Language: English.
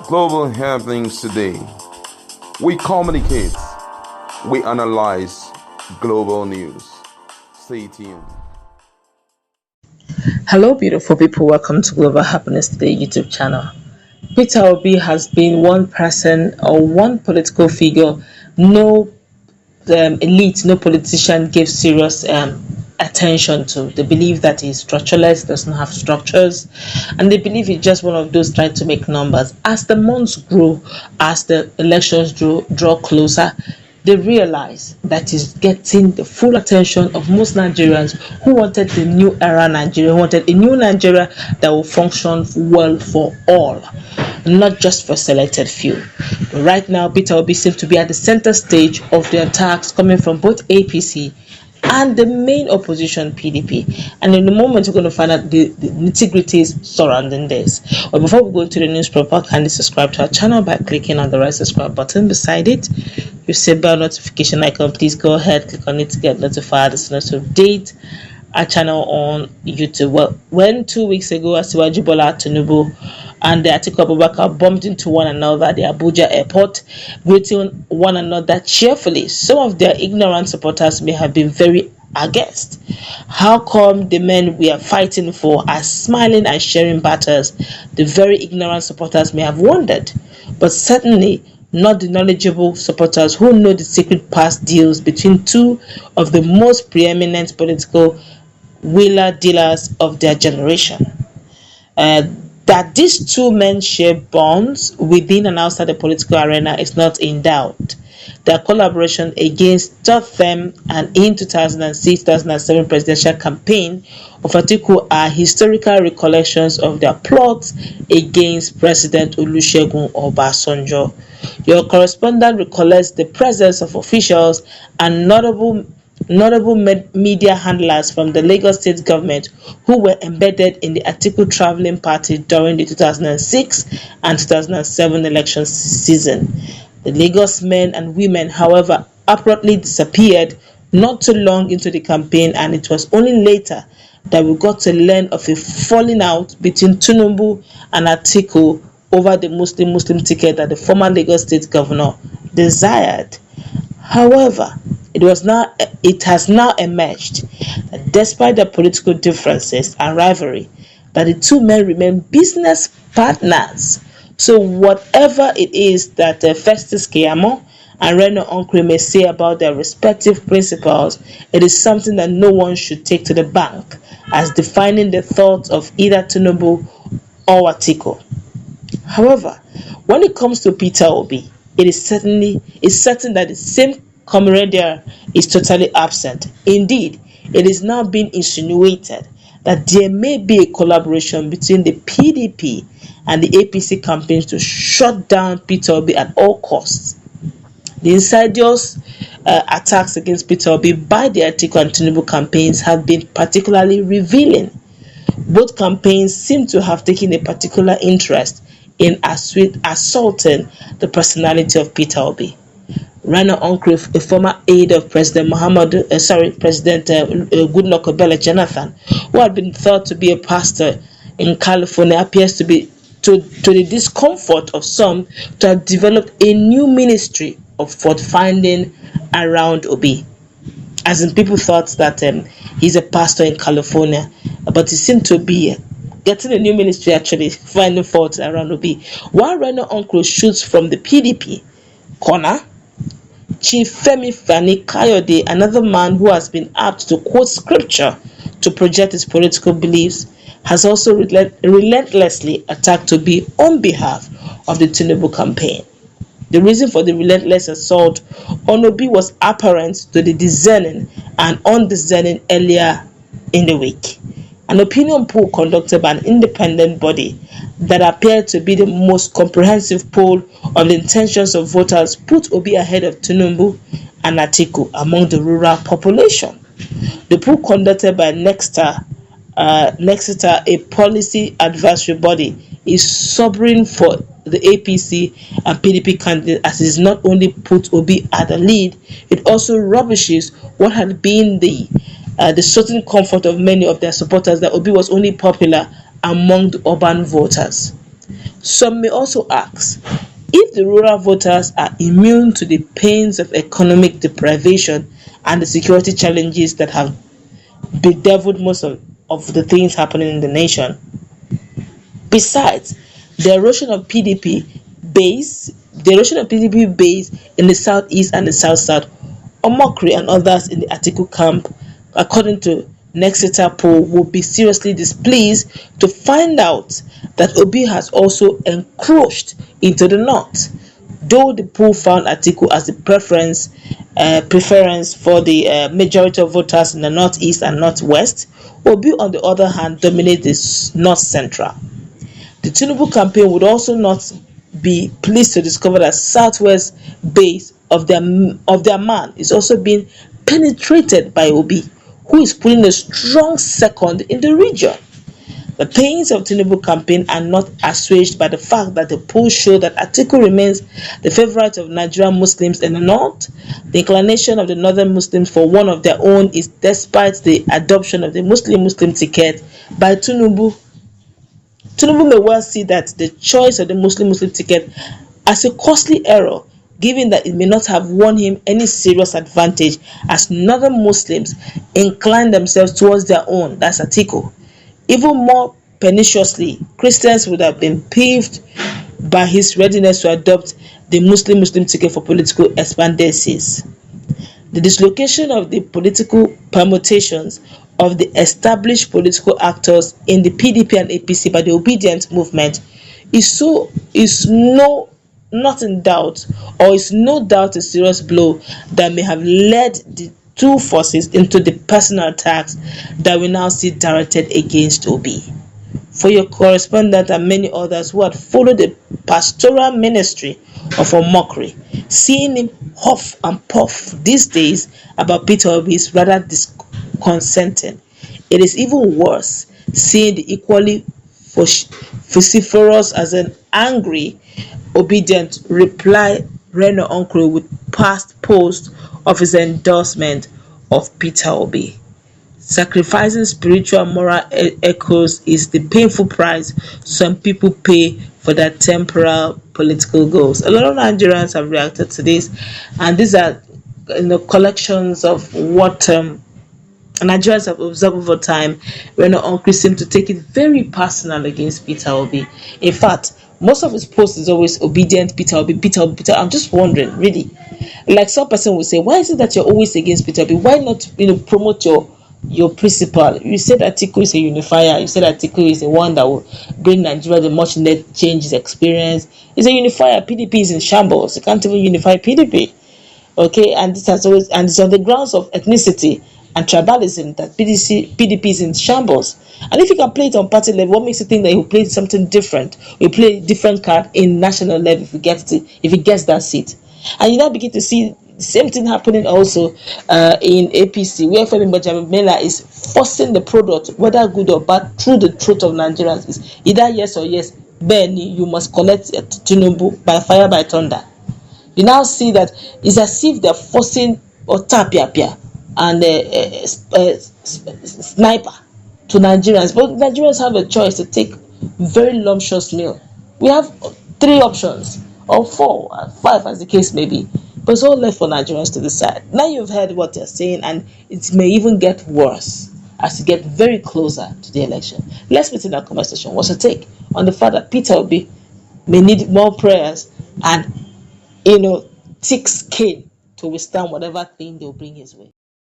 Global happenings today. We communicate, we analyze global news. Stay tuned. Hello, beautiful people. Welcome to Global Happiness Today YouTube channel. Peter Obi has been one person or one political figure no elite, no politician gives serious attention to. They believe that he's structureless, doesn't have structures, and they believe he's just one of those trying to make numbers. As the months grow, as the elections draw closer, they realize that he's getting the full attention of most Nigerians who wanted the new era Nigeria, who wanted a new Nigeria that will function well for all, not just for selected few. But right now, Peter Obi seems to be at the center stage of the attacks coming from both APC and the main opposition PDP. And in a moment, we're going to find out the nitty-gritties surrounding this. But before we go into the news proper, kindly subscribe to our channel by clicking on the right subscribe button beside it. You see bell notification icon, please go ahead, click on it to get notified as soon as we update our channel on YouTube. Well, when 2 weeks ago, Bola Tinubu and the Atiku Abubakar bumped into one another at the Abuja airport, greeting one another cheerfully, some of their ignorant supporters may have been very aghast. How come the men we are fighting for are smiling and sharing batters? The very ignorant supporters may have wondered, but certainly not the knowledgeable supporters who know the secret past deals between two of the most preeminent political wheeler dealers of their generation. That these two men share bonds within and outside the political arena is not in doubt. Their collaboration against them and in 2006-2007 presidential campaign of Atiku are historical recollections of their plots against President Olusegun Obasanjo. Your correspondent recollects the presence of officials and notable media handlers from the Lagos state government who were embedded in the Atiku traveling party during the 2006 and 2007 election season. The Lagos men and women, however, abruptly disappeared not too long into the campaign, and it was only later that we got to learn of a falling out between Tinubu and Atiku over the Muslim ticket that the former Lagos state governor desired. However, it has now emerged that despite the political differences and rivalry, that the two men remain business partners. So whatever it is that Festus Keyamo and Reno Onkre may say about their respective principles, it is something that no one should take to the bank as defining the thoughts of either Tinubu or Atiku. However, when it comes to Peter Obi, it is certain that the same camaraderie is totally absent. Indeed, it is now being insinuated that there may be a collaboration between the PDP and the APC campaigns to shut down Peter Obi at all costs. The insidious attacks against Peter Obi by the Atiku and Tinubu campaigns have been particularly revealing. Both campaigns seem to have taken a particular interest in assaulting the personality of Peter Obi. Rana Onkre, a former aide of President President Goodluck Obele Jonathan, who had been thought to be a pastor in California, appears to be to the discomfort of some to have developed a new ministry of fault finding around Obi. As in, people thought that he's a pastor in California, but he seemed to be getting a new ministry actually finding fault around Obi. While Rana Onkre shoots from the PDP corner, Chief Femi Fani Kayode, another man who has been apt to quote scripture to project his political beliefs, has also relentlessly attacked Obi on behalf of the Tinubu campaign. The reason for the relentless assault on Obi was apparent to the discerning and undiscerning earlier in the week. An opinion poll conducted by an independent body that appeared to be the most comprehensive poll of the intentions of voters put Obi ahead of Tinubu and Atiku among the rural population. The poll conducted by Nexta, a policy advisory body, is sobering for the APC and PDP candidates, as it is not only put Obi at the lead, it also rubbishes what had been the certain comfort of many of their supporters that Obi was only popular among the urban voters. Some may also ask, if the rural voters are immune to the pains of economic deprivation and the security challenges that have bedeviled most of the things happening in the nation. Besides, the erosion of PDP base in the southeast and the south-south, Omokri and others in the Atiku camp, according to Nexita poll, will be seriously displeased to find out that Obi has also encroached into the north. Though the poll found Atiku as the preference for the majority of voters in the northeast and northwest, Obi, on the other hand, dominates the north central. The Tinubu campaign would also not be pleased to discover that southwest base of their man is also being penetrated by Obi, who is putting a strong second in the region. The pains of Tinubu campaign are not assuaged by the fact that the polls show that Atiku remains the favorite of Nigerian Muslims in the north. The inclination of the northern Muslims for one of their own is despite the adoption of the Muslim ticket by Tinubu. Tinubu may well see that the choice of the Muslim ticket as a costly error, given that it may not have won him any serious advantage as northern Muslims incline themselves towards their own, that's Atiku. Even more perniciously, Christians would have been peeved by his readiness to adopt the Muslim ticket for political expediencies. The dislocation of the political permutations of the established political actors in the PDP and APC by the obedient movement is not in doubt, or is no doubt a serious blow that may have led the two forces into the personal attacks that we now see directed against Obi. For your correspondent and many others who had followed the pastoral ministry of Omokri, seeing him huff and puff these days about Peter Obi is rather disconcerting. It is even worse seeing the equally vociferous as an angry, obedient reply Reno Onkro with past post of his endorsement of Peter Obi. Sacrificing spiritual and moral echoes is the painful price some people pay for their temporal political goals. A lot of Nigerians have reacted to this, and these are collections of what Nigerians have observed over time. Reno Onkri seem to take it very personal against Peter Obi. In fact, most of his posts is always obedient Peter Obi, Peter Obi, Peter. I'm just wondering, really, like some person will say, why is it that you're always against Peter Obi? Why not promote your principle? You said Atiku is a unifier. You said Atiku is the one that will bring Nigeria the much needed changes experience. He's a unifier. PDP is in shambles. You can't even unify PDP. Okay, and this has always, and it's on the grounds of ethnicity and tribalism that PDP is in shambles. And if you can play it on party level, what makes you think that he will play something different? He will play a different card in national level if he gets that seat. And you now begin to see the same thing happening also in APC, where Femi Bajamila is forcing the product, whether good or bad, through the throat of Nigerians. Is either yes or yes, then you must collect Tinubu by fire by thunder. You now see that it's as if they're forcing Otapiapia and sniper to Nigerians, but Nigerians have a choice to take very lumptious meal. We have 3 options, or 4 or 5 as the case may be, but it's all left for Nigerians to decide. Now you've heard what they're saying, and it may even get worse as you get very closer to the election. Let's meet in that conversation. What's your take on the fact that Peter Obi may need more prayers and thick skin to withstand whatever thing they'll bring his way?